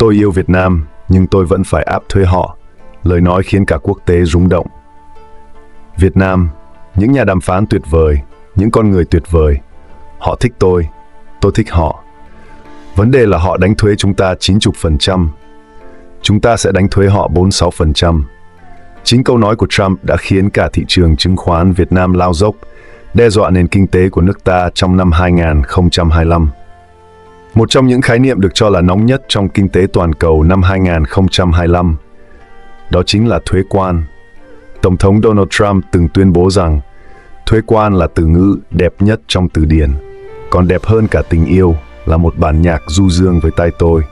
Tôi yêu Việt Nam, nhưng tôi vẫn phải áp thuế họ. Lời nói khiến cả quốc tế rung động. Việt Nam, những nhà đàm phán tuyệt vời, những con người tuyệt vời. Họ thích tôi thích họ. Vấn đề là họ đánh thuế chúng ta 90%. Chúng ta sẽ đánh thuế họ 46%. Chính câu nói của Trump đã khiến cả thị trường chứng khoán Việt Nam lao dốc, đe dọa nền kinh tế của nước ta trong năm 2025. Một trong những khái niệm được cho là nóng nhất trong kinh tế toàn cầu năm 2025, đó chính là thuế quan. Tổng thống Donald Trump từng tuyên bố rằng thuế quan là từ ngữ đẹp nhất trong từ điển, còn đẹp hơn cả tình yêu là một bản nhạc du dương với tai tôi.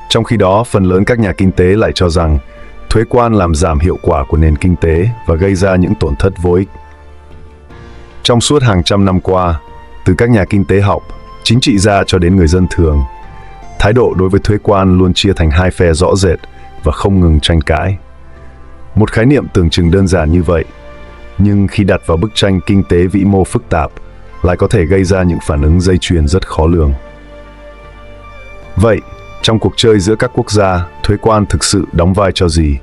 Trong khi đó, phần lớn các nhà kinh tế lại cho rằng thuế quan làm giảm hiệu quả của nền kinh tế và gây ra những tổn thất vô ích. Trong suốt hàng trăm năm qua, từ các nhà kinh tế học, chính trị gia cho đến người dân thường, thái độ đối với thuế quan luôn chia thành hai phe rõ rệt và không ngừng tranh cãi. Một khái niệm tưởng chừng đơn giản như vậy, nhưng khi đặt vào bức tranh kinh tế vĩ mô phức tạp, lại có thể gây ra những phản ứng dây chuyền rất khó lường. Vậy, trong cuộc chơi giữa các quốc gia, thuế quan thực sự đóng vai trò gì?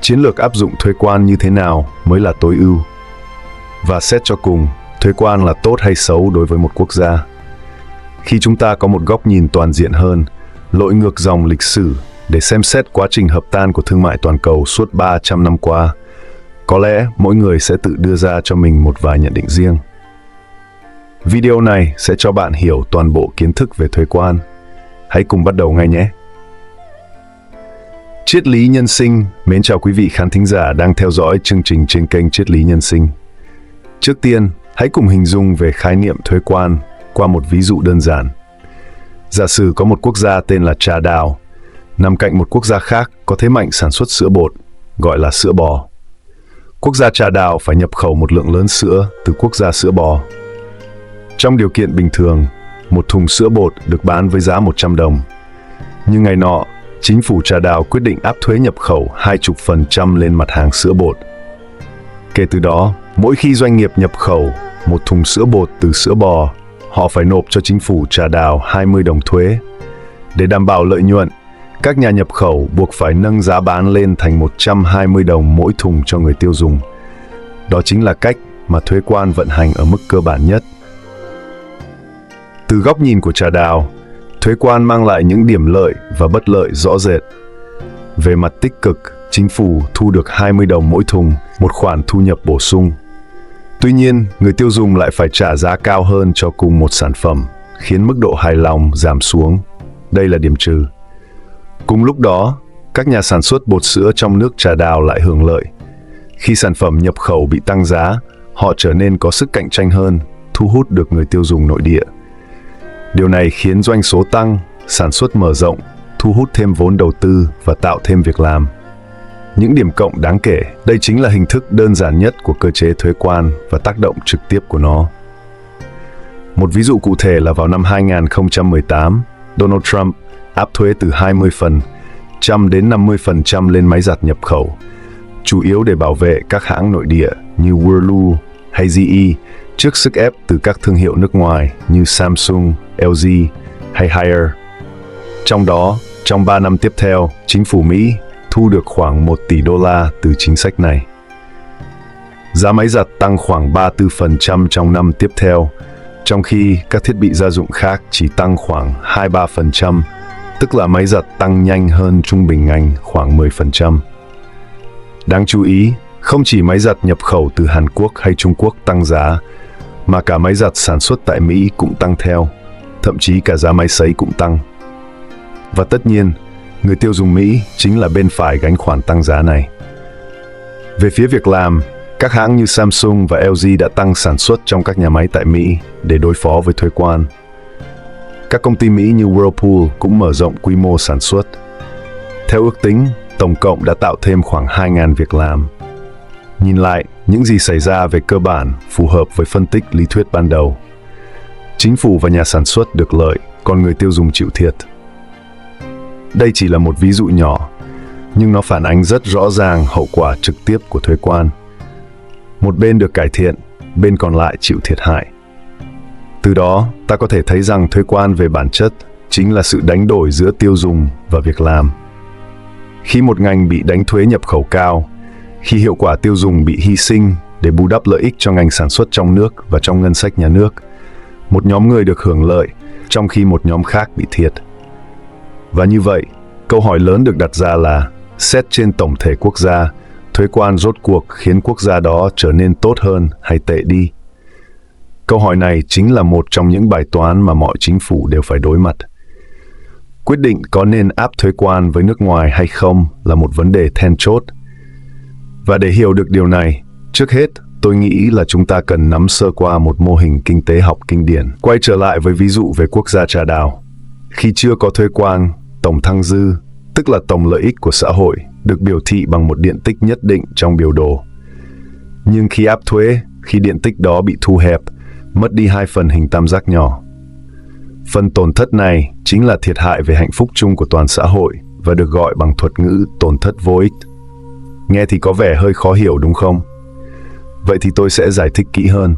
Chiến lược áp dụng thuế quan như thế nào mới là tối ưu? Và xét cho cùng, thuế quan là tốt hay xấu đối với một quốc gia? Khi chúng ta có một góc nhìn toàn diện hơn, lội ngược dòng lịch sử để xem xét quá trình hợp tan của thương mại toàn cầu suốt 300 năm qua, có lẽ mỗi người sẽ tự đưa ra cho mình một vài nhận định riêng. Video này sẽ cho bạn hiểu toàn bộ kiến thức về thuế quan. Hãy cùng bắt đầu ngay nhé! Triết lý nhân sinh. Mến chào quý vị khán thính giả đang theo dõi chương trình trên kênh Triết lý nhân sinh. Trước tiên, hãy cùng hình dung về khái niệm thuế quan qua một ví dụ đơn giản. Giả sử có một quốc gia tên là Trà Đào, nằm cạnh một quốc gia khác có thế mạnh sản xuất sữa bột, gọi là sữa bò. Quốc gia Trà Đào phải nhập khẩu một lượng lớn sữa từ quốc gia sữa bò. Trong điều kiện bình thường, một thùng sữa bột được bán với giá 100 đồng. Nhưng ngày nọ, chính phủ Trà Đào quyết định áp thuế nhập khẩu 20% lên mặt hàng sữa bột. Kể từ đó, mỗi khi doanh nghiệp nhập khẩu một thùng sữa bột từ sữa bò, họ phải nộp cho chính phủ Trà Đào 20 đồng thuế. Để đảm bảo lợi nhuận, các nhà nhập khẩu buộc phải nâng giá bán lên thành 120 đồng mỗi thùng cho người tiêu dùng. Đó chính là cách mà thuế quan vận hành ở mức cơ bản nhất. Từ góc nhìn của Trà Đào, thuế quan mang lại những điểm lợi và bất lợi rõ rệt. Về mặt tích cực, chính phủ thu được 20 đồng mỗi thùng, một khoản thu nhập bổ sung. Tuy nhiên, người tiêu dùng lại phải trả giá cao hơn cho cùng một sản phẩm, khiến mức độ hài lòng giảm xuống. Đây là điểm trừ. Cùng lúc đó, các nhà sản xuất bột sữa trong nước Trà Đào lại hưởng lợi. Khi sản phẩm nhập khẩu bị tăng giá, họ trở nên có sức cạnh tranh hơn, thu hút được người tiêu dùng nội địa. Điều này khiến doanh số tăng, sản xuất mở rộng, thu hút thêm vốn đầu tư và tạo thêm việc làm. Những điểm cộng đáng kể, đây chính là hình thức đơn giản nhất của cơ chế thuế quan và tác động trực tiếp của nó. Một ví dụ cụ thể là vào năm 2018, Donald Trump áp thuế từ 20% đến 50% lên máy giặt nhập khẩu, chủ yếu để bảo vệ các hãng nội địa như Whirlpool hay GE trước sức ép từ các thương hiệu nước ngoài như Samsung, LG hay Haier. Trong đó, trong 3 năm tiếp theo, chính phủ Mỹ thu được khoảng 1 tỷ đô la từ chính sách này. Giá máy giặt tăng khoảng 34% trong năm tiếp theo, trong khi các thiết bị gia dụng khác chỉ tăng khoảng 2-3%, tức là máy giặt tăng nhanh hơn trung bình ngành khoảng 10%. Đáng chú ý, không chỉ máy giặt nhập khẩu từ Hàn Quốc hay Trung Quốc tăng giá, mà cả máy giặt sản xuất tại Mỹ cũng tăng theo, thậm chí cả giá máy sấy cũng tăng. Và tất nhiên, người tiêu dùng Mỹ chính là bên phải gánh khoản tăng giá này. Về phía việc làm, các hãng như Samsung và LG đã tăng sản xuất trong các nhà máy tại Mỹ để đối phó với thuế quan. Các công ty Mỹ như Whirlpool cũng mở rộng quy mô sản xuất. Theo ước tính, tổng cộng đã tạo thêm khoảng 2.000 việc làm. Nhìn lại, những gì xảy ra về cơ bản phù hợp với phân tích lý thuyết ban đầu. Chính phủ và nhà sản xuất được lợi, còn người tiêu dùng chịu thiệt. Đây chỉ là một ví dụ nhỏ, nhưng nó phản ánh rất rõ ràng hậu quả trực tiếp của thuế quan. Một bên được cải thiện, bên còn lại chịu thiệt hại. Từ đó, ta có thể thấy rằng thuế quan về bản chất chính là sự đánh đổi giữa tiêu dùng và việc làm. Khi một ngành bị đánh thuế nhập khẩu cao, khi hiệu quả tiêu dùng bị hy sinh để bù đắp lợi ích cho ngành sản xuất trong nước và trong ngân sách nhà nước, một nhóm người được hưởng lợi, trong khi một nhóm khác bị thiệt. Và như vậy, câu hỏi lớn được đặt ra là, xét trên tổng thể quốc gia, thuế quan rốt cuộc khiến quốc gia đó trở nên tốt hơn hay tệ đi? Câu hỏi này chính là một trong những bài toán mà mọi chính phủ đều phải đối mặt. Quyết định có nên áp thuế quan với nước ngoài hay không là một vấn đề then chốt. Và để hiểu được điều này, trước hết, tôi nghĩ là chúng ta cần nắm sơ qua một mô hình kinh tế học kinh điển. Quay trở lại với ví dụ về quốc gia trà đào. Khi chưa có thuế quan, tổng thặng dư, tức là tổng lợi ích của xã hội, được biểu thị bằng một điện tích nhất định trong biểu đồ. Nhưng khi áp thuế, khi điện tích đó bị thu hẹp, mất đi hai phần hình tam giác nhỏ. Phần tổn thất này chính là thiệt hại về hạnh phúc chung của toàn xã hội và được gọi bằng thuật ngữ tổn thất vô ích. Nghe thì có vẻ hơi khó hiểu đúng không? Vậy thì tôi sẽ giải thích kỹ hơn.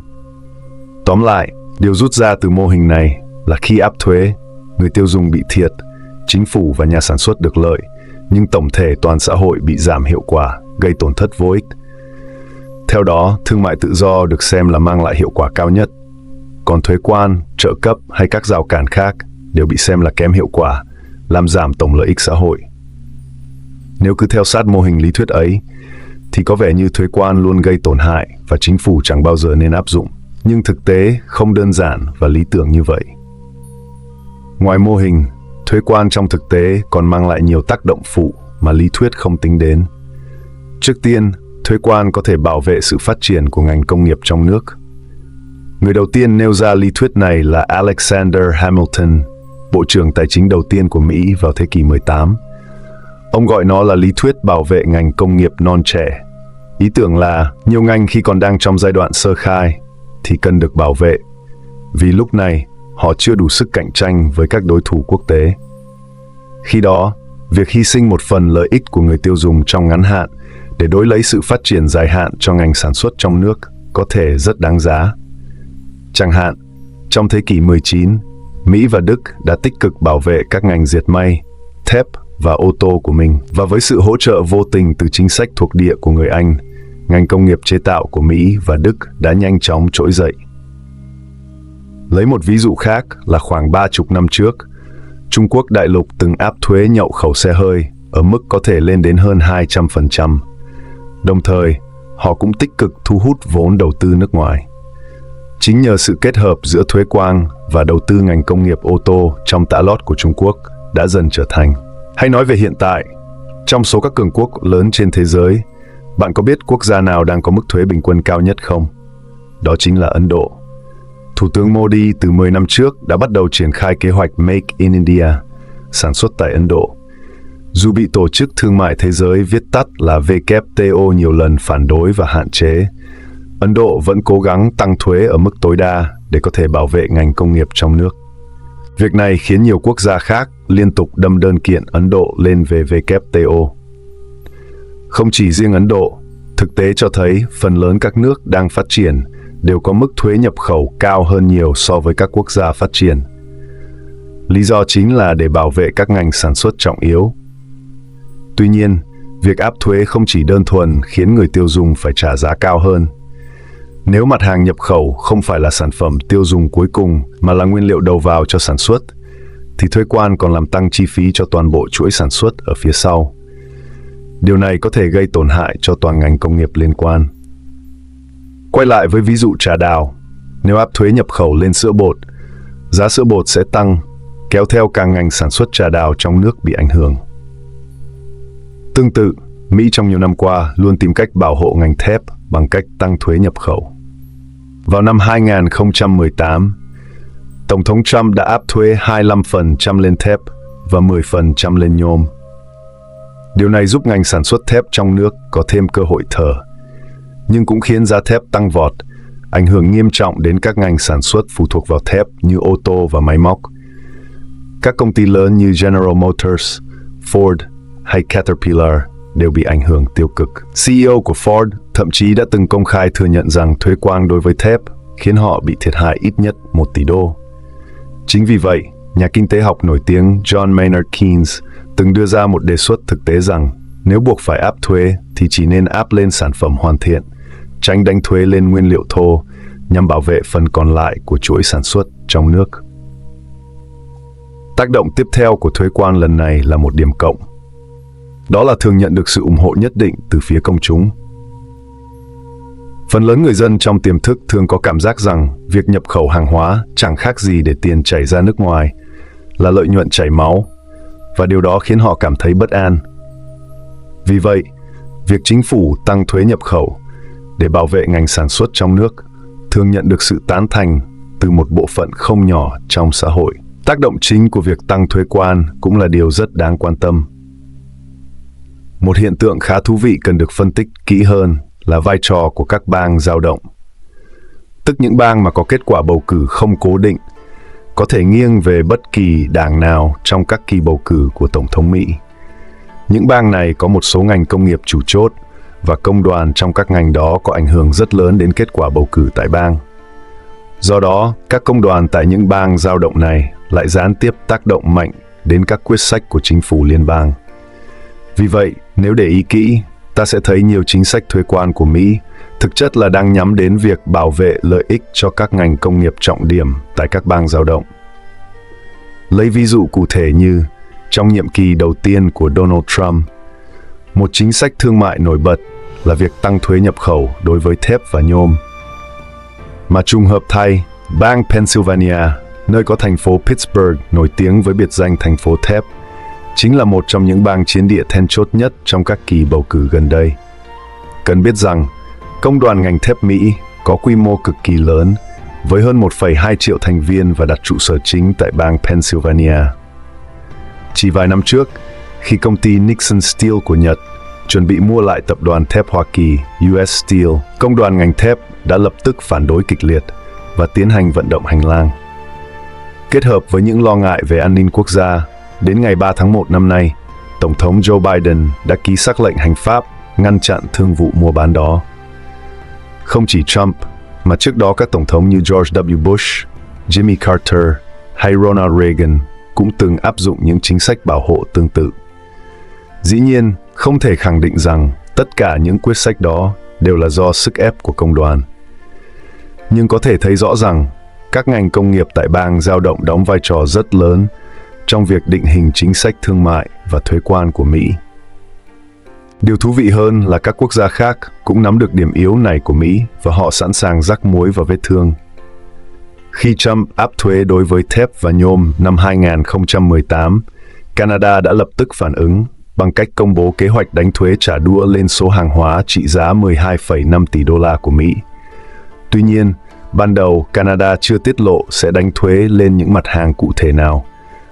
Tóm lại, điều rút ra từ mô hình này là khi áp thuế, người tiêu dùng bị thiệt, chính phủ và nhà sản xuất được lợi, nhưng tổng thể toàn xã hội bị giảm hiệu quả, gây tổn thất vô ích. Theo đó, thương mại tự do được xem là mang lại hiệu quả cao nhất. Còn thuế quan, trợ cấp hay các rào cản khác đều bị xem là kém hiệu quả, làm giảm tổng lợi ích xã hội. Nếu cứ theo sát mô hình lý thuyết ấy, thì có vẻ như thuế quan luôn gây tổn hại và chính phủ chẳng bao giờ nên áp dụng. Nhưng thực tế không đơn giản và lý tưởng như vậy. Ngoài mô hình, thuế quan trong thực tế còn mang lại nhiều tác động phụ mà lý thuyết không tính đến. Trước tiên, thuế quan có thể bảo vệ sự phát triển của ngành công nghiệp trong nước. Người đầu tiên nêu ra lý thuyết này là Alexander Hamilton, Bộ trưởng Tài chính đầu tiên của Mỹ vào thế kỷ 18. Ông gọi nó là lý thuyết bảo vệ ngành công nghiệp non trẻ. Ý tưởng là nhiều ngành khi còn đang trong giai đoạn sơ khai thì cần được bảo vệ, vì lúc này họ chưa đủ sức cạnh tranh với các đối thủ quốc tế. Khi đó, việc hy sinh một phần lợi ích của người tiêu dùng trong ngắn hạn để đối lấy sự phát triển dài hạn cho ngành sản xuất trong nước có thể rất đáng giá. Chẳng hạn, trong thế kỷ 19, Mỹ và Đức đã tích cực bảo vệ các ngành dệt may, thép và ô tô của mình, và với sự hỗ trợ vô tình từ chính sách thuộc địa của người Anh, ngành công nghiệp chế tạo của Mỹ và Đức đã nhanh chóng trỗi dậy. Lấy một ví dụ khác là khoảng 30 năm trước, Trung Quốc đại lục từng áp thuế nhập khẩu xe hơi ở mức có thể lên đến hơn 200%. Đồng thời, họ cũng tích cực thu hút vốn đầu tư nước ngoài. Chính nhờ sự kết hợp giữa thuế quan và đầu tư ngành công nghiệp ô tô trong tã lót của Trung Quốc đã dần trở thành. Hay nói về hiện tại, trong số các cường quốc lớn trên thế giới, bạn có biết quốc gia nào đang có mức thuế bình quân cao nhất không? Đó chính là Ấn Độ. Thủ tướng Modi từ 10 năm trước đã bắt đầu triển khai kế hoạch Make in India, sản xuất tại Ấn Độ. Dù bị Tổ chức Thương mại Thế giới viết tắt là WTO nhiều lần phản đối và hạn chế, Ấn Độ vẫn cố gắng tăng thuế ở mức tối đa để có thể bảo vệ ngành công nghiệp trong nước. Việc này khiến nhiều quốc gia khác liên tục đâm đơn kiện Ấn Độ lên về WTO. Không chỉ riêng Ấn Độ, thực tế cho thấy phần lớn các nước đang phát triển đều có mức thuế nhập khẩu cao hơn nhiều so với các quốc gia phát triển. Lý do chính là để bảo vệ các ngành sản xuất trọng yếu. Tuy nhiên, việc áp thuế không chỉ đơn thuần khiến người tiêu dùng phải trả giá cao hơn. Nếu mặt hàng nhập khẩu không phải là sản phẩm tiêu dùng cuối cùng mà là nguyên liệu đầu vào cho sản xuất, thì thuế quan còn làm tăng chi phí cho toàn bộ chuỗi sản xuất ở phía sau. Điều này có thể gây tổn hại cho toàn ngành công nghiệp liên quan. Quay lại với ví dụ trà đào, nếu áp thuế nhập khẩu lên sữa bột, giá sữa bột sẽ tăng, kéo theo cả ngành sản xuất trà đào trong nước bị ảnh hưởng. Tương tự, Mỹ trong nhiều năm qua luôn tìm cách bảo hộ ngành thép bằng cách tăng thuế nhập khẩu. Vào năm 2018, Tổng thống Trump đã áp thuế 25% lên thép và 10% lên nhôm. Điều này giúp ngành sản xuất thép trong nước có thêm cơ hội thở, nhưng cũng khiến giá thép tăng vọt, ảnh hưởng nghiêm trọng đến các ngành sản xuất phụ thuộc vào thép như ô tô và máy móc. Các công ty lớn như General Motors, Ford hay Caterpillar đều bị ảnh hưởng tiêu cực. CEO của Ford thậm chí đã từng công khai thừa nhận rằng thuế quan đối với thép khiến họ bị thiệt hại ít nhất 1 tỷ đô. Chính vì vậy, nhà kinh tế học nổi tiếng John Maynard Keynes từng đưa ra một đề xuất thực tế rằng nếu buộc phải áp thuế thì chỉ nên áp lên sản phẩm hoàn thiện, tránh đánh thuế lên nguyên liệu thô nhằm bảo vệ phần còn lại của chuỗi sản xuất trong nước. Tác động tiếp theo của thuế quan lần này là một điểm cộng. Đó là thường nhận được sự ủng hộ nhất định từ phía công chúng. Phần lớn người dân trong tiềm thức thường có cảm giác rằng việc nhập khẩu hàng hóa chẳng khác gì để tiền chảy ra nước ngoài, là lợi nhuận chảy máu, và điều đó khiến họ cảm thấy bất an. Vì vậy, việc chính phủ tăng thuế nhập khẩu để bảo vệ ngành sản xuất trong nước thường nhận được sự tán thành từ một bộ phận không nhỏ trong xã hội. Tác động chính của việc tăng thuế quan cũng là điều rất đáng quan tâm. Một hiện tượng khá thú vị cần được phân tích kỹ hơn là vai trò của các bang dao động. Tức những bang mà có kết quả bầu cử không cố định, có thể nghiêng về bất kỳ đảng nào trong các kỳ bầu cử của Tổng thống Mỹ. Những bang này có một số ngành công nghiệp chủ chốt và công đoàn trong các ngành đó có ảnh hưởng rất lớn đến kết quả bầu cử tại bang. Do đó, các công đoàn tại những bang dao động này lại gián tiếp tác động mạnh đến các quyết sách của chính phủ liên bang. Vì vậy, nếu để ý kỹ, ta sẽ thấy nhiều chính sách thuế quan của Mỹ thực chất là đang nhắm đến việc bảo vệ lợi ích cho các ngành công nghiệp trọng điểm tại các bang dao động. Lấy ví dụ cụ thể như, trong nhiệm kỳ đầu tiên của Donald Trump, một chính sách thương mại nổi bật là việc tăng thuế nhập khẩu đối với thép và nhôm. Mà trùng hợp thay, bang Pennsylvania, nơi có thành phố Pittsburgh nổi tiếng với biệt danh thành phố thép, chính là một trong những bang chiến địa then chốt nhất trong các kỳ bầu cử gần đây. Cần biết rằng, công đoàn ngành thép Mỹ có quy mô cực kỳ lớn, với hơn 1,2 triệu thành viên và đặt trụ sở chính tại bang Pennsylvania. Chỉ vài năm trước, khi công ty Nixon Steel của Nhật chuẩn bị mua lại tập đoàn thép Hoa Kỳ US Steel, công đoàn ngành thép đã lập tức phản đối kịch liệt và tiến hành vận động hành lang. Kết hợp với những lo ngại về an ninh quốc gia, đến ngày 3 tháng 1 năm nay, Tổng thống Joe Biden đã ký sắc lệnh hành pháp ngăn chặn thương vụ mua bán đó. Không chỉ Trump, mà trước đó các tổng thống như George W. Bush, Jimmy Carter hay Ronald Reagan cũng từng áp dụng những chính sách bảo hộ tương tự. Dĩ nhiên, không thể khẳng định rằng tất cả những quyết sách đó đều là do sức ép của công đoàn. Nhưng có thể thấy rõ rằng các ngành công nghiệp tại bang dao động đóng vai trò rất lớn trong việc định hình chính sách thương mại và thuế quan của Mỹ. Điều thú vị hơn là các quốc gia khác cũng nắm được điểm yếu này của Mỹ và họ sẵn sàng rắc muối vào vết thương. Khi Trump áp thuế đối với thép và nhôm năm 2018, Canada đã lập tức phản ứng bằng cách công bố kế hoạch đánh thuế trả đũa lên số hàng hóa trị giá 12,5 tỷ đô la của Mỹ. Tuy nhiên, ban đầu Canada chưa tiết lộ sẽ đánh thuế lên những mặt hàng cụ thể nào.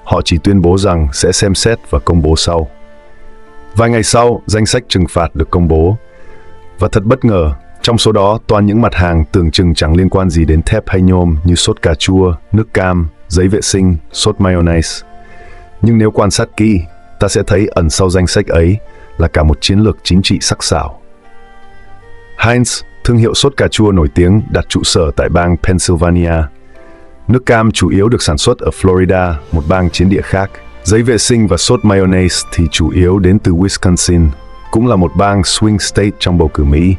Họ chỉ tuyên bố rằng sẽ xem xét và công bố sau. Vài ngày sau, danh sách trừng phạt được công bố. Và thật bất ngờ, trong số đó toàn những mặt hàng tưởng chừng chẳng liên quan gì đến thép hay nhôm như sốt cà chua, nước cam, giấy vệ sinh, sốt mayonnaise. Nhưng nếu quan sát kỹ, ta sẽ thấy ẩn sau danh sách ấy là cả một chiến lược chính trị sắc sảo. Heinz, thương hiệu sốt cà chua nổi tiếng, đặt trụ sở tại bang Pennsylvania. Nước cam chủ yếu được sản xuất ở Florida, một bang chiến địa khác. Giấy vệ sinh và sốt mayonnaise thì chủ yếu đến từ Wisconsin, cũng là một bang swing state trong bầu cử Mỹ.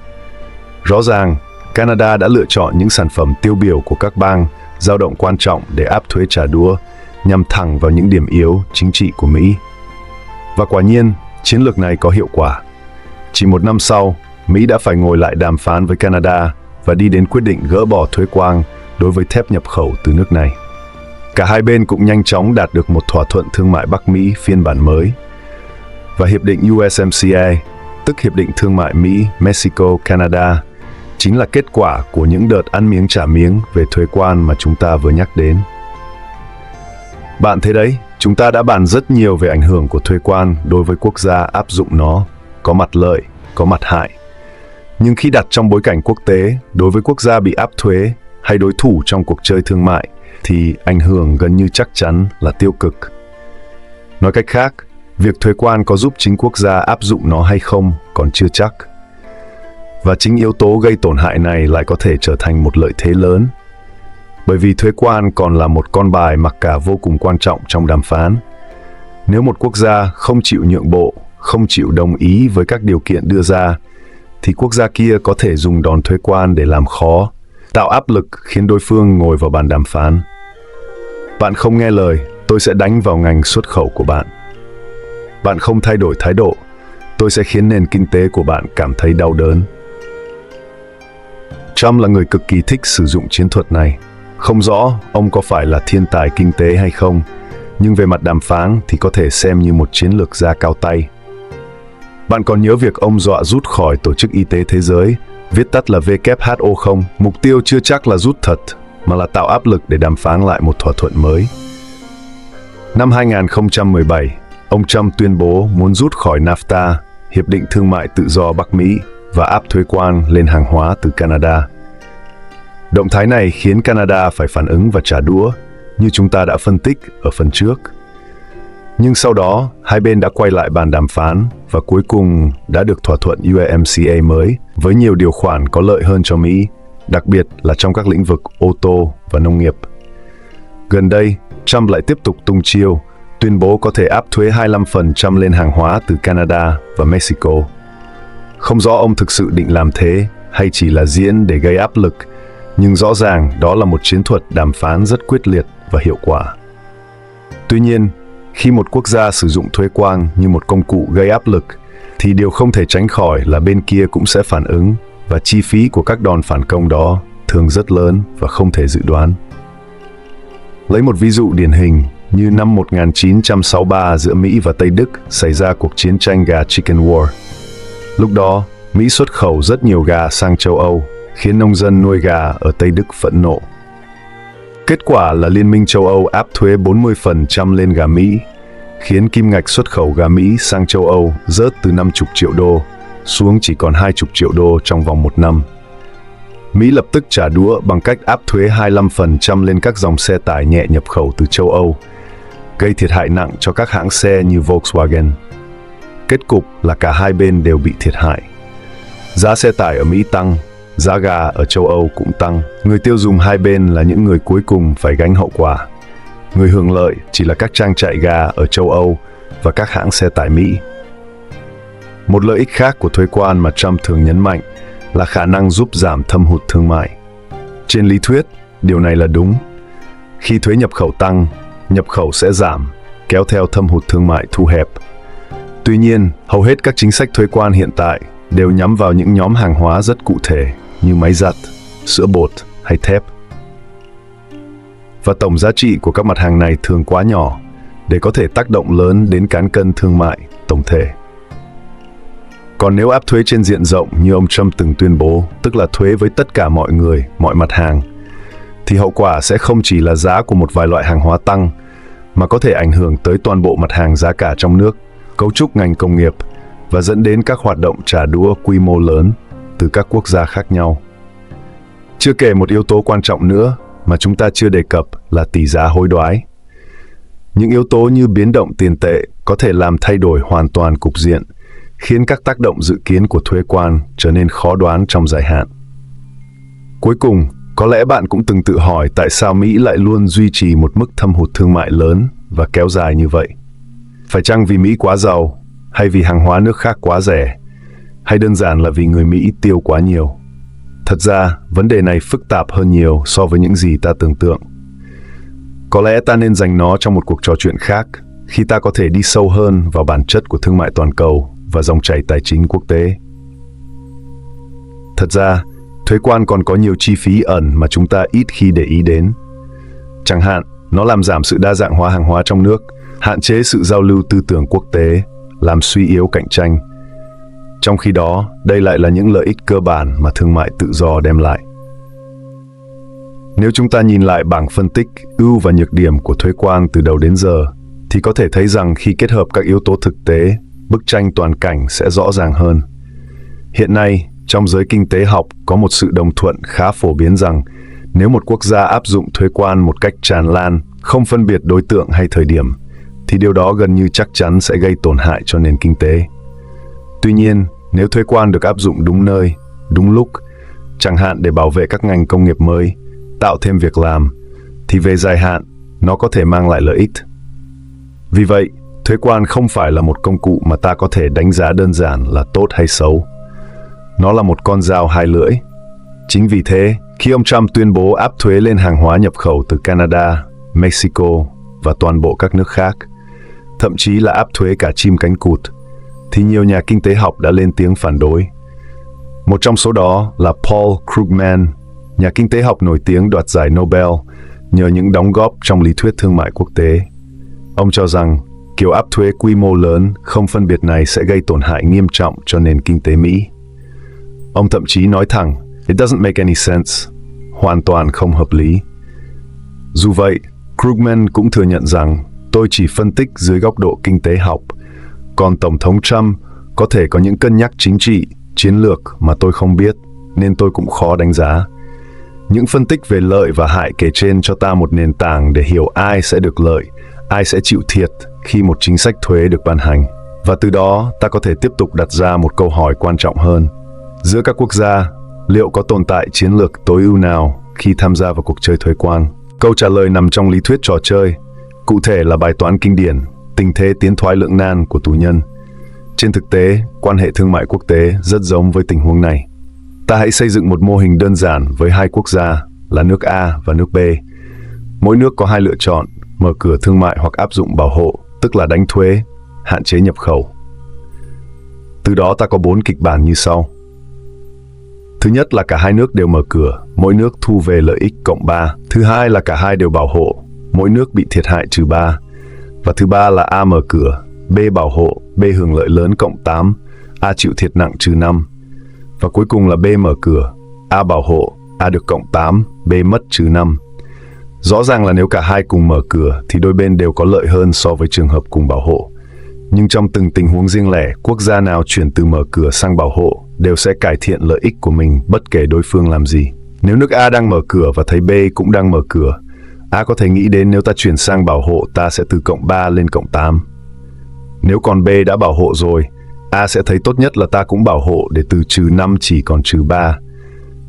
Rõ ràng, Canada đã lựa chọn những sản phẩm tiêu biểu của các bang dao động quan trọng để áp thuế trả đũa, nhằm thẳng vào những điểm yếu chính trị của Mỹ. Và quả nhiên, chiến lược này có hiệu quả. Chỉ một năm sau, Mỹ đã phải ngồi lại đàm phán với Canada và đi đến quyết định gỡ bỏ thuế quan đối với thép nhập khẩu từ nước này. Cả hai bên cũng nhanh chóng đạt được một thỏa thuận thương mại Bắc Mỹ phiên bản mới. Và hiệp định USMCA, tức Hiệp định Thương mại Mỹ-Mexico-Canada, chính là kết quả của những đợt ăn miếng trả miếng về thuế quan mà chúng ta vừa nhắc đến. Bạn thấy đấy, chúng ta đã bàn rất nhiều về ảnh hưởng của thuế quan đối với quốc gia áp dụng nó, có mặt lợi, có mặt hại. Nhưng khi đặt trong bối cảnh quốc tế, đối với quốc gia bị áp thuế hay đối thủ trong cuộc chơi thương mại, thì ảnh hưởng gần như chắc chắn là tiêu cực. Nói cách khác, việc thuế quan có giúp chính quốc gia áp dụng nó hay không còn chưa chắc. Và chính yếu tố gây tổn hại này lại có thể trở thành một lợi thế lớn. bởi vì thuế quan còn là một con bài mặc cả vô cùng quan trọng trong đàm phán. Nếu một quốc gia không chịu nhượng bộ, không chịu đồng ý với các điều kiện đưa ra, thì quốc gia kia có thể dùng đòn thuế quan để làm khó, tạo áp lực khiến đối phương ngồi vào bàn đàm phán. Bạn không nghe lời, tôi sẽ đánh vào ngành xuất khẩu của bạn. Bạn không thay đổi thái độ, tôi sẽ khiến nền kinh tế của bạn cảm thấy đau đớn. Trump là người cực kỳ thích sử dụng chiến thuật này. Không rõ ông có phải là thiên tài kinh tế hay không, nhưng về mặt đàm phán thì có thể xem như một chiến lược gia cao tay. Bạn còn nhớ việc ông dọa rút khỏi Tổ chức Y tế Thế giới, viết tắt là WHO không? Mục tiêu chưa chắc là rút thật, mà là tạo áp lực để đàm phán lại một thỏa thuận mới. Năm 2017, ông Trump tuyên bố muốn rút khỏi NAFTA, Hiệp định Thương mại Tự do Bắc Mỹ, và áp thuế quan lên hàng hóa từ Canada. Động thái này khiến Canada phải phản ứng và trả đũa, như chúng ta đã phân tích ở phần trước. Nhưng sau đó, hai bên đã quay lại bàn đàm phán và cuối cùng đã được thỏa thuận USMCA mới với nhiều điều khoản có lợi hơn cho Mỹ, đặc biệt là trong các lĩnh vực ô tô và nông nghiệp. Gần đây, Trump lại tiếp tục tung chiêu, tuyên bố có thể áp thuế 25% lên hàng hóa từ Canada và Mexico. Không rõ ông thực sự định làm thế hay chỉ là diễn để gây áp lực, nhưng rõ ràng đó là một chiến thuật đàm phán rất quyết liệt và hiệu quả. Tuy nhiên, khi một quốc gia sử dụng thuế quan như một công cụ gây áp lực, thì điều không thể tránh khỏi là bên kia cũng sẽ phản ứng, và chi phí của các đòn phản công đó thường rất lớn và không thể dự đoán. Lấy một ví dụ điển hình như năm 1963 giữa Mỹ và Tây Đức xảy ra cuộc chiến tranh gà Chicken War. Lúc đó, Mỹ xuất khẩu rất nhiều gà sang châu Âu, khiến nông dân nuôi gà ở Tây Đức phẫn nộ. Kết quả là Liên minh châu Âu áp thuế 40% lên gà Mỹ, khiến kim ngạch xuất khẩu gà Mỹ sang châu Âu rớt từ 50 triệu đô xuống chỉ còn 20 triệu đô trong vòng một năm. Mỹ lập tức trả đũa bằng cách áp thuế 25% lên các dòng xe tải nhẹ nhập khẩu từ châu Âu, gây thiệt hại nặng cho các hãng xe như Volkswagen. Kết cục là cả hai bên đều bị thiệt hại. Giá xe tải ở Mỹ tăng, giá gà ở châu Âu cũng tăng. Người tiêu dùng hai bên là những người cuối cùng phải gánh hậu quả. Người hưởng lợi chỉ là các trang trại gà ở châu Âu và các hãng xe tải Mỹ. Một lợi ích khác của thuế quan mà Trump thường nhấn mạnh là khả năng giúp giảm thâm hụt thương mại. Trên lý thuyết, điều này là đúng. Khi thuế nhập khẩu tăng, nhập khẩu sẽ giảm, kéo theo thâm hụt thương mại thu hẹp. Tuy nhiên, hầu hết các chính sách thuế quan hiện tại đều nhắm vào những nhóm hàng hóa rất cụ thể như máy giặt, sữa bột hay thép. Và tổng giá trị của các mặt hàng này thường quá nhỏ để có thể tác động lớn đến cán cân thương mại tổng thể. Còn nếu áp thuế trên diện rộng như ông Trump từng tuyên bố, tức là thuế với tất cả mọi người, mọi mặt hàng, thì hậu quả sẽ không chỉ là giá của một vài loại hàng hóa tăng, mà có thể ảnh hưởng tới toàn bộ mặt hàng giá cả trong nước, cấu trúc ngành công nghiệp và dẫn đến các hoạt động trả đũa quy mô lớn từ các quốc gia khác nhau. Chưa kể một yếu tố quan trọng nữa mà chúng ta chưa đề cập là tỷ giá hối đoái. Những yếu tố như biến động tiền tệ có thể làm thay đổi hoàn toàn cục diện, khiến các tác động dự kiến của thuế quan trở nên khó đoán trong dài hạn. Cuối cùng, có lẽ bạn cũng từng tự hỏi tại sao Mỹ lại luôn duy trì một mức thâm hụt thương mại lớn và kéo dài như vậy. Phải chăng vì Mỹ quá giàu, hay vì hàng hóa nước khác quá rẻ, hay đơn giản là vì người Mỹ tiêu quá nhiều? Thật ra, vấn đề này phức tạp hơn nhiều so với những gì ta tưởng tượng. Có lẽ ta nên dành nó trong một cuộc trò chuyện khác, khi ta có thể đi sâu hơn vào bản chất của thương mại toàn cầu và dòng chảy tài chính quốc tế. Thật ra, thuế quan còn có nhiều chi phí ẩn mà chúng ta ít khi để ý đến. Chẳng hạn, nó làm giảm sự đa dạng hóa hàng hóa trong nước, hạn chế sự giao lưu tư tưởng quốc tế, làm suy yếu cạnh tranh. Trong khi đó, đây lại là những lợi ích cơ bản mà thương mại tự do đem lại. Nếu chúng ta nhìn lại bảng phân tích ưu và nhược điểm của thuế quan từ đầu đến giờ, thì có thể thấy rằng khi kết hợp các yếu tố thực tế, bức tranh toàn cảnh sẽ rõ ràng hơn. Hiện nay, trong giới kinh tế học có một sự đồng thuận khá phổ biến rằng nếu một quốc gia áp dụng thuế quan một cách tràn lan, không phân biệt đối tượng hay thời điểm, thì điều đó gần như chắc chắn sẽ gây tổn hại cho nền kinh tế. Tuy nhiên, nếu thuế quan được áp dụng đúng nơi, đúng lúc, chẳng hạn để bảo vệ các ngành công nghiệp mới, tạo thêm việc làm, thì về dài hạn, nó có thể mang lại lợi ích. Vì vậy, thuế quan không phải là một công cụ mà ta có thể đánh giá đơn giản là tốt hay xấu. Nó là một con dao hai lưỡi. Chính vì thế, khi ông Trump tuyên bố áp thuế lên hàng hóa nhập khẩu từ Canada, Mexico và toàn bộ các nước khác, thậm chí là áp thuế cả chim cánh cụt, thì nhiều nhà kinh tế học đã lên tiếng phản đối. Một trong số đó là Paul Krugman, nhà kinh tế học nổi tiếng đoạt giải Nobel nhờ những đóng góp trong lý thuyết thương mại quốc tế. Ông cho rằng kiểu áp thuế quy mô lớn không phân biệt này sẽ gây tổn hại nghiêm trọng cho nền kinh tế Mỹ. Ông thậm chí nói thẳng, "It doesn't make any sense", hoàn toàn không hợp lý. Dù vậy, Krugman cũng thừa nhận rằng tôi chỉ phân tích dưới góc độ kinh tế học, còn Tổng thống Trump có thể có những cân nhắc chính trị, chiến lược mà tôi không biết, nên tôi cũng khó đánh giá. Những phân tích về lợi và hại kể trên cho ta một nền tảng để hiểu ai sẽ được lợi, ai sẽ chịu thiệt khi một chính sách thuế được ban hành. Và từ đó, ta có thể tiếp tục đặt ra một câu hỏi quan trọng hơn. Giữa các quốc gia, liệu có tồn tại chiến lược tối ưu nào khi tham gia vào cuộc chơi thuế quan? Câu trả lời nằm trong lý thuyết trò chơi, cụ thể là bài toán kinh điển, tình thế tiến thoái lưỡng nan của tù nhân. Trên thực tế, quan hệ thương mại quốc tế rất giống với tình huống này. Ta hãy xây dựng một mô hình đơn giản với hai quốc gia là nước A và nước B. Mỗi nước có hai lựa chọn, mở cửa thương mại hoặc áp dụng bảo hộ, tức là đánh thuế, hạn chế nhập khẩu. Từ đó ta có 4 kịch bản như sau. Thứ nhất là cả hai nước đều mở cửa, mỗi nước thu về lợi ích cộng 3. Thứ hai là cả hai đều bảo hộ, mỗi nước bị thiệt hại trừ 3. Và thứ ba là A mở cửa, B bảo hộ, B hưởng lợi lớn cộng 8, A chịu thiệt nặng trừ 5. Và cuối cùng là B mở cửa, A bảo hộ, A được cộng 8, B mất trừ 5. Rõ ràng là nếu cả hai cùng mở cửa thì đôi bên đều có lợi hơn so với trường hợp cùng bảo hộ. Nhưng trong từng tình huống riêng lẻ, quốc gia nào chuyển từ mở cửa sang bảo hộ đều sẽ cải thiện lợi ích của mình bất kể đối phương làm gì. Nếu nước A đang mở cửa và thấy B cũng đang mở cửa, A có thể nghĩ đến nếu ta chuyển sang bảo hộ ta sẽ từ cộng 3 lên cộng 8. Nếu còn B đã bảo hộ rồi, A sẽ thấy tốt nhất là ta cũng bảo hộ để từ trừ 5 chỉ còn trừ 3.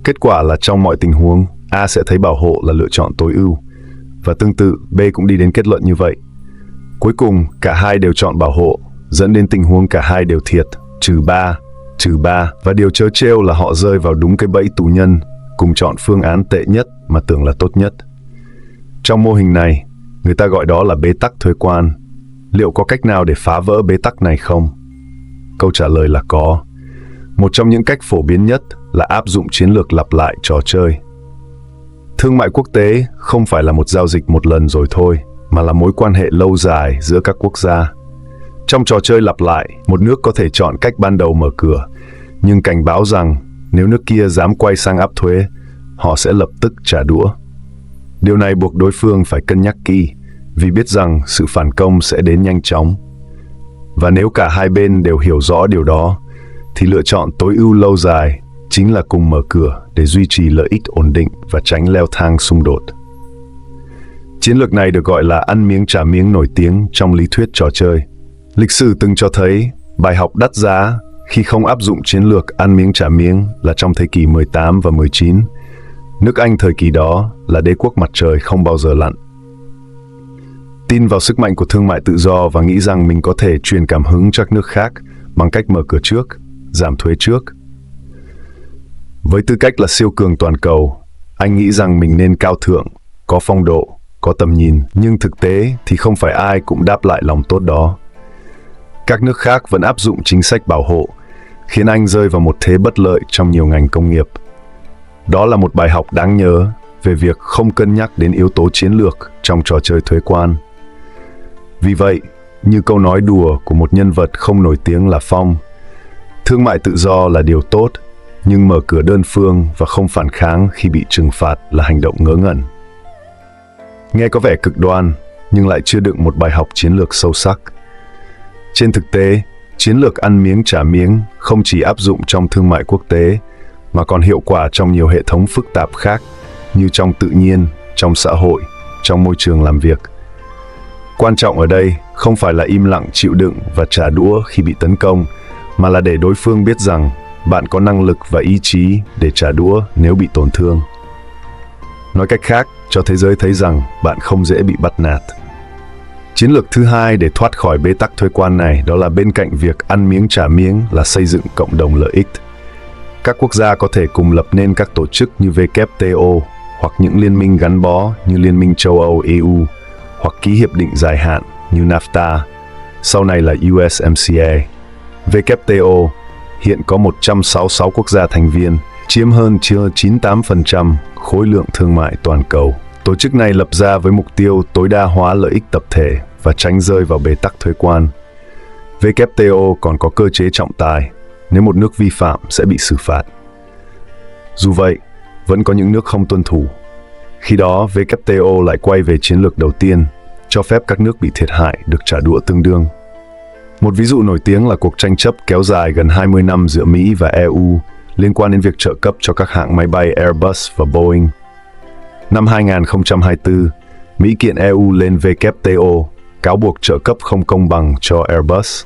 Kết quả là trong mọi tình huống, A sẽ thấy bảo hộ là lựa chọn tối ưu. Và tương tự, B cũng đi đến kết luận như vậy. Cuối cùng, cả hai đều chọn bảo hộ, dẫn đến tình huống cả hai đều thiệt, trừ 3. Và điều trớ trêu là họ rơi vào đúng cái bẫy tù nhân, cùng chọn phương án tệ nhất mà tưởng là tốt nhất. Trong mô hình này, người ta gọi đó là bế tắc thuế quan. Liệu có cách nào để phá vỡ bế tắc này không? Câu trả lời là có. Một trong những cách phổ biến nhất là áp dụng chiến lược lặp lại trò chơi. Thương mại quốc tế không phải là một giao dịch một lần rồi thôi, mà là mối quan hệ lâu dài giữa các quốc gia. Trong trò chơi lặp lại, một nước có thể chọn cách ban đầu mở cửa, nhưng cảnh báo rằng nếu nước kia dám quay sang áp thuế, họ sẽ lập tức trả đũa. Điều này buộc đối phương phải cân nhắc kỹ, vì biết rằng sự phản công sẽ đến nhanh chóng. Và nếu cả hai bên đều hiểu rõ điều đó, thì lựa chọn tối ưu lâu dài chính là cùng mở cửa để duy trì lợi ích ổn định và tránh leo thang xung đột. Chiến lược này được gọi là ăn miếng trả miếng nổi tiếng trong lý thuyết trò chơi. Lịch sử từng cho thấy bài học đắt giá khi không áp dụng chiến lược ăn miếng trả miếng là trong thế kỷ 18 và 19. Nước Anh thời kỳ đó là đế quốc mặt trời không bao giờ lặn. Tin vào sức mạnh của thương mại tự do và nghĩ rằng mình có thể truyền cảm hứng cho các nước khác bằng cách mở cửa trước, giảm thuế trước. Với tư cách là siêu cường toàn cầu, anh nghĩ rằng mình nên cao thượng, có phong độ, có tầm nhìn, nhưng thực tế thì không phải ai cũng đáp lại lòng tốt đó. Các nước khác vẫn áp dụng chính sách bảo hộ, khiến Anh rơi vào một thế bất lợi trong nhiều ngành công nghiệp. Đó là một bài học đáng nhớ về việc không cân nhắc đến yếu tố chiến lược trong trò chơi thuế quan. Vì vậy, như câu nói đùa của một nhân vật không nổi tiếng là Phong, thương mại tự do là điều tốt, nhưng mở cửa đơn phương và không phản kháng khi bị trừng phạt là hành động ngớ ngẩn. Nghe có vẻ cực đoan, nhưng lại chứa đựng một bài học chiến lược sâu sắc. Trên thực tế, chiến lược ăn miếng trả miếng không chỉ áp dụng trong thương mại quốc tế, mà còn hiệu quả trong nhiều hệ thống phức tạp khác, như trong tự nhiên, trong xã hội, trong môi trường làm việc. Quan trọng ở đây không phải là im lặng chịu đựng và trả đũa khi bị tấn công, mà là để đối phương biết rằng bạn có năng lực và ý chí để trả đũa nếu bị tổn thương. Nói cách khác, cho thế giới thấy rằng bạn không dễ bị bắt nạt. Chiến lược thứ hai để thoát khỏi bế tắc thuế quan này đó là bên cạnh việc ăn miếng trả miếng là xây dựng cộng đồng lợi ích. Các quốc gia có thể cùng lập nên các tổ chức như WTO hoặc những liên minh gắn bó như Liên minh châu Âu EU hoặc ký hiệp định dài hạn như NAFTA, sau này là USMCA. WTO hiện có 166 quốc gia thành viên, chiếm hơn 98% khối lượng thương mại toàn cầu. Tổ chức này lập ra với mục tiêu tối đa hóa lợi ích tập thể và tránh rơi vào bế tắc thuế quan. WTO còn có cơ chế trọng tài, nếu một nước vi phạm sẽ bị xử phạt. Dù vậy, vẫn có những nước không tuân thủ. Khi đó, WTO lại quay về chiến lược đầu tiên, cho phép các nước bị thiệt hại được trả đũa tương đương. Một ví dụ nổi tiếng là cuộc tranh chấp kéo dài gần 20 năm giữa Mỹ và EU liên quan đến việc trợ cấp cho các hãng máy bay Airbus và Boeing. Năm 2024, Mỹ kiện EU lên WTO, cáo buộc trợ cấp không công bằng cho Airbus.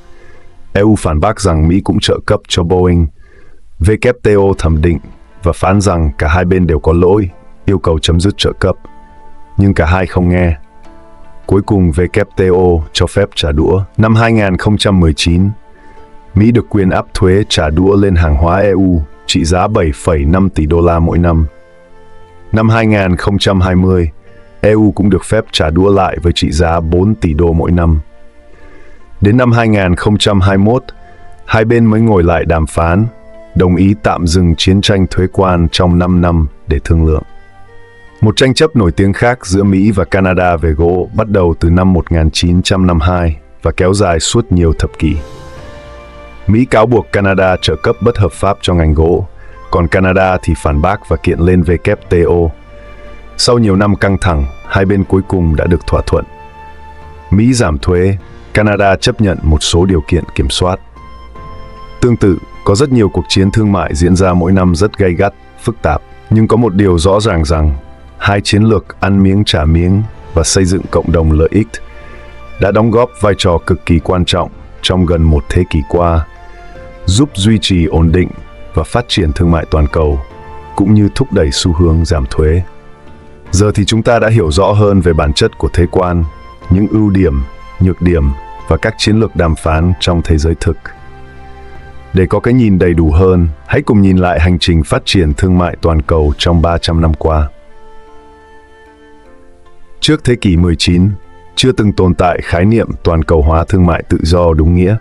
EU phản bác rằng Mỹ cũng trợ cấp cho Boeing. WTO thẩm định và phán rằng cả hai bên đều có lỗi, yêu cầu chấm dứt trợ cấp. Nhưng cả hai không nghe. Cuối cùng WTO cho phép trả đũa. Năm 2019, Mỹ được quyền áp thuế trả đũa lên hàng hóa EU trị giá 7,5 tỷ đô la mỗi năm. Năm 2020, EU cũng được phép trả đũa lại với trị giá 4 tỷ đô mỗi năm. Đến năm 2021, hai bên mới ngồi lại đàm phán, đồng ý tạm dừng chiến tranh thuế quan trong 5 năm để thương lượng. Một tranh chấp nổi tiếng khác giữa Mỹ và Canada về gỗ bắt đầu từ năm 1952 và kéo dài suốt nhiều thập kỷ. Mỹ cáo buộc Canada trợ cấp bất hợp pháp cho ngành gỗ, còn Canada thì phản bác và kiện lên WTO. Sau nhiều năm căng thẳng, hai bên cuối cùng đã được thỏa thuận. Mỹ giảm thuế, Canada chấp nhận một số điều kiện kiểm soát. Tương tự, có rất nhiều cuộc chiến thương mại diễn ra mỗi năm rất gay gắt, phức tạp, nhưng có một điều rõ ràng rằng hai chiến lược ăn miếng trả miếng và xây dựng cộng đồng lợi ích đã đóng góp vai trò cực kỳ quan trọng trong gần một thế kỷ qua, giúp duy trì ổn định và phát triển thương mại toàn cầu, cũng như thúc đẩy xu hướng giảm thuế. Giờ thì chúng ta đã hiểu rõ hơn về bản chất của thuế quan, những ưu điểm, nhược điểm và các chiến lược đàm phán trong thế giới thực. Để có cái nhìn đầy đủ hơn, hãy cùng nhìn lại hành trình phát triển thương mại toàn cầu trong 300 năm qua. Trước thế kỷ 19, chưa từng tồn tại khái niệm toàn cầu hóa thương mại tự do đúng nghĩa.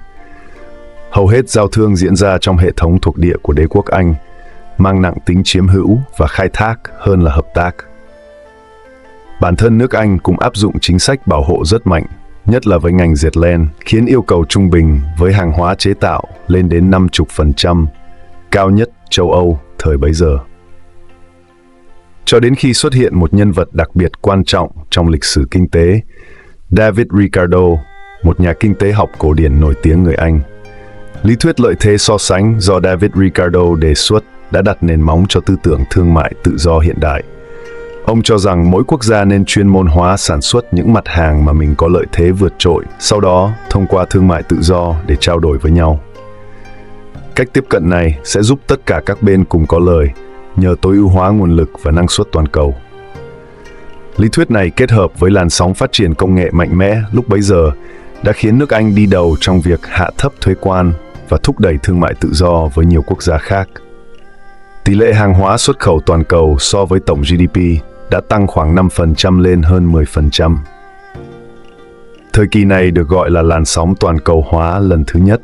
Hầu hết giao thương diễn ra trong hệ thống thuộc địa của đế quốc Anh, mang nặng tính chiếm hữu và khai thác hơn là hợp tác. Bản thân nước Anh cũng áp dụng chính sách bảo hộ rất mạnh, nhất là với ngành dệt len, khiến yêu cầu trung bình với hàng hóa chế tạo lên đến 50%, cao nhất châu Âu thời bấy giờ. Cho đến khi xuất hiện một nhân vật đặc biệt quan trọng trong lịch sử kinh tế, David Ricardo, một nhà kinh tế học cổ điển nổi tiếng người Anh. Lý thuyết lợi thế so sánh do David Ricardo đề xuất đã đặt nền móng cho tư tưởng thương mại tự do hiện đại. Ông cho rằng mỗi quốc gia nên chuyên môn hóa sản xuất những mặt hàng mà mình có lợi thế vượt trội, sau đó thông qua thương mại tự do để trao đổi với nhau. Cách tiếp cận này sẽ giúp tất cả các bên cùng có lợi, nhờ tối ưu hóa nguồn lực và năng suất toàn cầu. Lý thuyết này kết hợp với làn sóng phát triển công nghệ mạnh mẽ lúc bấy giờ đã khiến nước Anh đi đầu trong việc hạ thấp thuế quan và thúc đẩy thương mại tự do với nhiều quốc gia khác. Tỷ lệ hàng hóa xuất khẩu toàn cầu so với tổng GDP đã tăng khoảng 5% lên hơn 10%. Thời kỳ này được gọi là làn sóng toàn cầu hóa lần thứ nhất.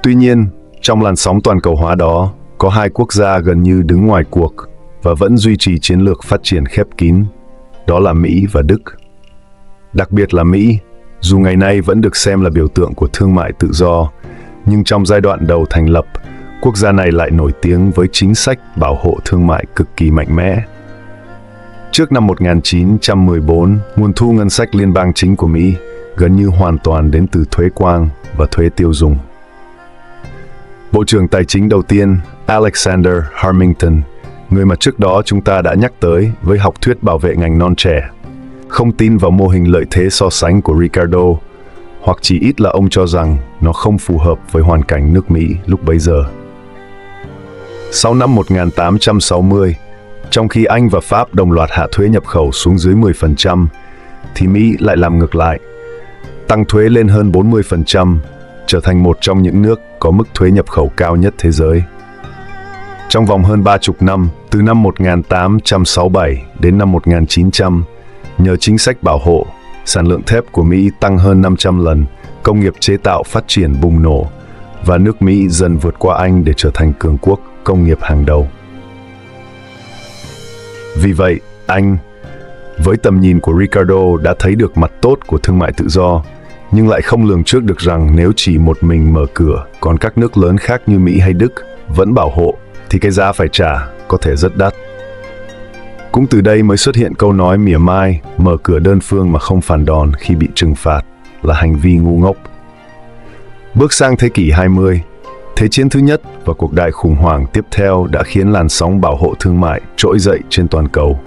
Tuy nhiên, trong làn sóng toàn cầu hóa đó, có hai quốc gia gần như đứng ngoài cuộc và vẫn duy trì chiến lược phát triển khép kín, đó là Mỹ và Đức. Đặc biệt là Mỹ, dù ngày nay vẫn được xem là biểu tượng của thương mại tự do, nhưng trong giai đoạn đầu thành lập, quốc gia này lại nổi tiếng với chính sách bảo hộ thương mại cực kỳ mạnh mẽ. Trước năm 1914, nguồn thu ngân sách liên bang chính của Mỹ gần như hoàn toàn đến từ thuế quan và thuế tiêu dùng. Bộ trưởng Tài chính đầu tiên, Alexander Hamilton, người mà trước đó chúng ta đã nhắc tới với học thuyết bảo vệ ngành non trẻ, không tin vào mô hình lợi thế so sánh của Ricardo, hoặc chỉ ít là ông cho rằng nó không phù hợp với hoàn cảnh nước Mỹ lúc bấy giờ. Sau năm 1860, Trong khi Anh và Pháp đồng loạt hạ thuế nhập khẩu xuống dưới 10%, thì Mỹ lại làm ngược lại, tăng thuế lên hơn 40%, trở thành một trong những nước có mức thuế nhập khẩu cao nhất thế giới. Trong vòng hơn 30 năm, từ năm 1867 đến năm 1900, nhờ chính sách bảo hộ, sản lượng thép của Mỹ tăng hơn 500 lần, công nghiệp chế tạo phát triển bùng nổ, và nước Mỹ dần vượt qua Anh để trở thành cường quốc công nghiệp hàng đầu. Vì vậy, Anh, với tầm nhìn của Ricardo, đã thấy được mặt tốt của thương mại tự do, nhưng lại không lường trước được rằng nếu chỉ một mình mở cửa, còn các nước lớn khác như Mỹ hay Đức vẫn bảo hộ, thì cái giá phải trả có thể rất đắt. Cũng từ đây mới xuất hiện câu nói mỉa mai, mở cửa đơn phương mà không phản đòn khi bị trừng phạt là hành vi ngu ngốc. Bước sang thế kỷ 20, Thế chiến thứ nhất và cuộc đại khủng hoảng tiếp theo đã khiến làn sóng bảo hộ thương mại trỗi dậy trên toàn cầu.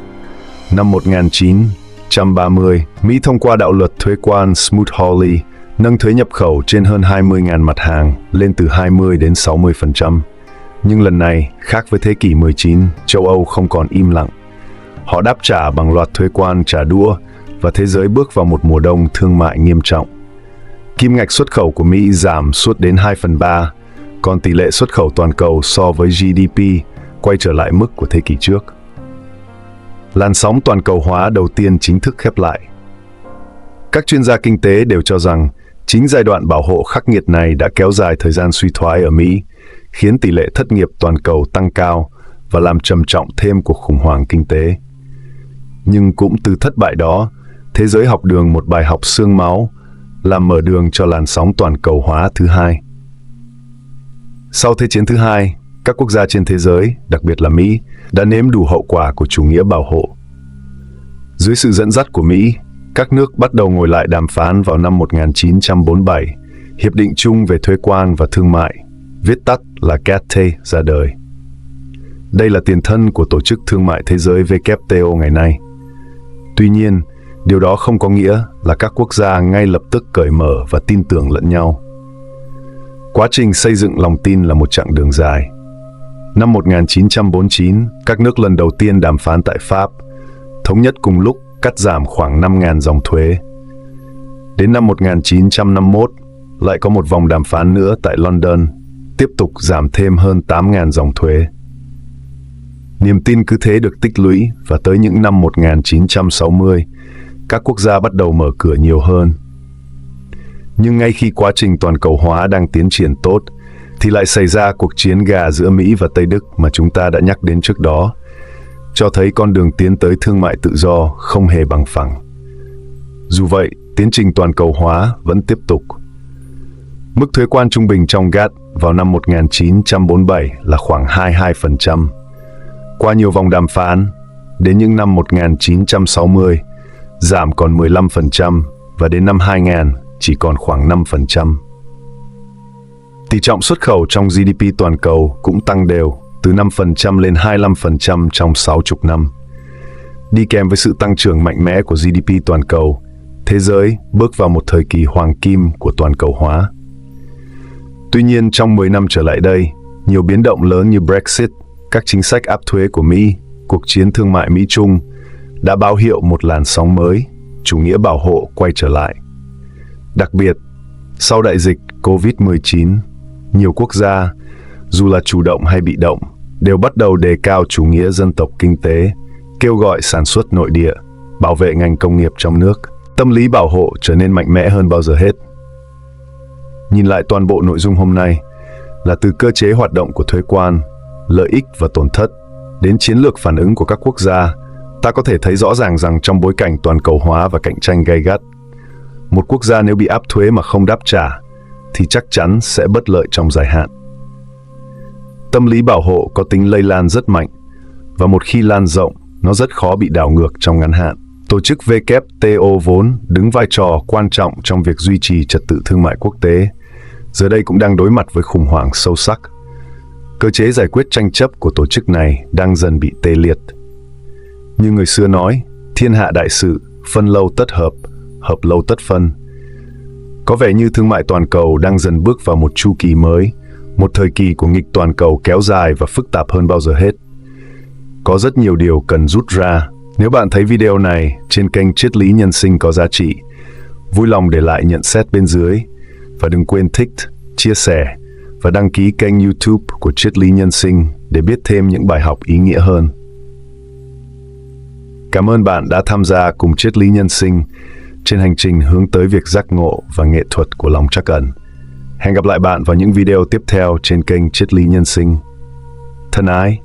Năm 1930, Mỹ thông qua đạo luật thuế quan Smoot-Hawley, nâng thuế nhập khẩu trên hơn 20.000 mặt hàng lên từ 20 đến 60%. Nhưng lần này, khác với thế kỷ 19, châu Âu không còn im lặng. Họ đáp trả bằng loạt thuế quan trả đũa và thế giới bước vào một mùa đông thương mại nghiêm trọng. Kim ngạch xuất khẩu của Mỹ giảm sút đến 2/3, còn tỷ lệ xuất khẩu toàn cầu so với GDP quay trở lại mức của thế kỷ trước. Làn sóng toàn cầu hóa đầu tiên chính thức khép lại. Các chuyên gia kinh tế đều cho rằng chính giai đoạn bảo hộ khắc nghiệt này đã kéo dài thời gian suy thoái ở Mỹ, khiến tỷ lệ thất nghiệp toàn cầu tăng cao và làm trầm trọng thêm cuộc khủng hoảng kinh tế. Nhưng cũng từ thất bại đó, thế giới học được một bài học xương máu, làm mở đường cho làn sóng toàn cầu hóa thứ hai. Sau Thế chiến thứ hai, các quốc gia trên thế giới, đặc biệt là Mỹ, đã nếm đủ hậu quả của chủ nghĩa bảo hộ. Dưới sự dẫn dắt của Mỹ, các nước bắt đầu ngồi lại đàm phán vào năm 1947, Hiệp định chung về thuế quan và thương mại, viết tắt là GATT ra đời. Đây là tiền thân của Tổ chức Thương mại Thế giới WTO ngày nay. Tuy nhiên, điều đó không có nghĩa là các quốc gia ngay lập tức cởi mở và tin tưởng lẫn nhau. Quá trình xây dựng lòng tin là một chặng đường dài. Năm 1949, các nước lần đầu tiên đàm phán tại Pháp, thống nhất cùng lúc cắt giảm khoảng 5.000 dòng thuế. Đến năm 1951, lại có một vòng đàm phán nữa tại London, tiếp tục giảm thêm hơn 8.000 dòng thuế. Niềm tin cứ thế được tích lũy và tới những năm 1960, các quốc gia bắt đầu mở cửa nhiều hơn. Nhưng ngay khi quá trình toàn cầu hóa đang tiến triển tốt, thì lại xảy ra cuộc chiến gà giữa Mỹ và Tây Đức mà chúng ta đã nhắc đến trước đó, cho thấy con đường tiến tới thương mại tự do không hề bằng phẳng. Dù vậy, tiến trình toàn cầu hóa vẫn tiếp tục. Mức thuế quan trung bình trong GATT vào năm 1947 là khoảng 22%. Qua nhiều vòng đàm phán, đến những năm 1960, giảm còn 15% và đến năm 2000 chỉ còn khoảng 5%. Tỷ trọng xuất khẩu trong GDP toàn cầu cũng tăng đều, từ 5% lên 25% trong 60 năm. Đi kèm với sự tăng trưởng mạnh mẽ của GDP toàn cầu, thế giới bước vào một thời kỳ hoàng kim của toàn cầu hóa. Tuy nhiên, trong 10 năm trở lại đây, nhiều biến động lớn như Brexit, các chính sách áp thuế của Mỹ, cuộc chiến thương mại Mỹ-Trung đã báo hiệu một làn sóng mới, chủ nghĩa bảo hộ quay trở lại. Đặc biệt, sau đại dịch COVID-19, nhiều quốc gia, dù là chủ động hay bị động, đều bắt đầu đề cao chủ nghĩa dân tộc kinh tế, kêu gọi sản xuất nội địa, bảo vệ ngành công nghiệp trong nước. Tâm lý bảo hộ trở nên mạnh mẽ hơn bao giờ hết. Nhìn lại toàn bộ nội dung hôm nay, là từ cơ chế hoạt động của thuế quan, lợi ích và tổn thất, đến chiến lược phản ứng của các quốc gia, ta có thể thấy rõ ràng rằng trong bối cảnh toàn cầu hóa và cạnh tranh gay gắt, một quốc gia nếu bị áp thuế mà không đáp trả, thì chắc chắn sẽ bất lợi trong dài hạn. Tâm lý bảo hộ có tính lây lan rất mạnh, và một khi lan rộng, nó rất khó bị đảo ngược trong ngắn hạn. Tổ chức WTO vốn đứng vai trò quan trọng trong việc duy trì trật tự thương mại quốc tế, giờ đây cũng đang đối mặt với khủng hoảng sâu sắc. Cơ chế giải quyết tranh chấp của tổ chức này đang dần bị tê liệt. Như người xưa nói, thiên hạ đại sự, phân lâu tất hợp, hợp lâu tất phân. Có vẻ như thương mại toàn cầu đang dần bước vào một chu kỳ mới, một thời kỳ của nghịch toàn cầu kéo dài và phức tạp hơn bao giờ hết. có rất nhiều điều cần rút ra. Nếu bạn thấy video này trên kênh Triết lý nhân sinh có giá trị, vui lòng để lại nhận xét bên dưới và đừng quên thích, chia sẻ và đăng ký kênh YouTube của Triết lý nhân sinh để biết thêm những bài học ý nghĩa hơn. Cảm ơn bạn đã tham gia cùng Triết lý nhân sinh trên hành trình hướng tới việc giác ngộ và nghệ thuật của lòng trắc ẩn. Hẹn gặp lại bạn vào những video tiếp theo trên kênh Triết lý nhân sinh. Thân ái!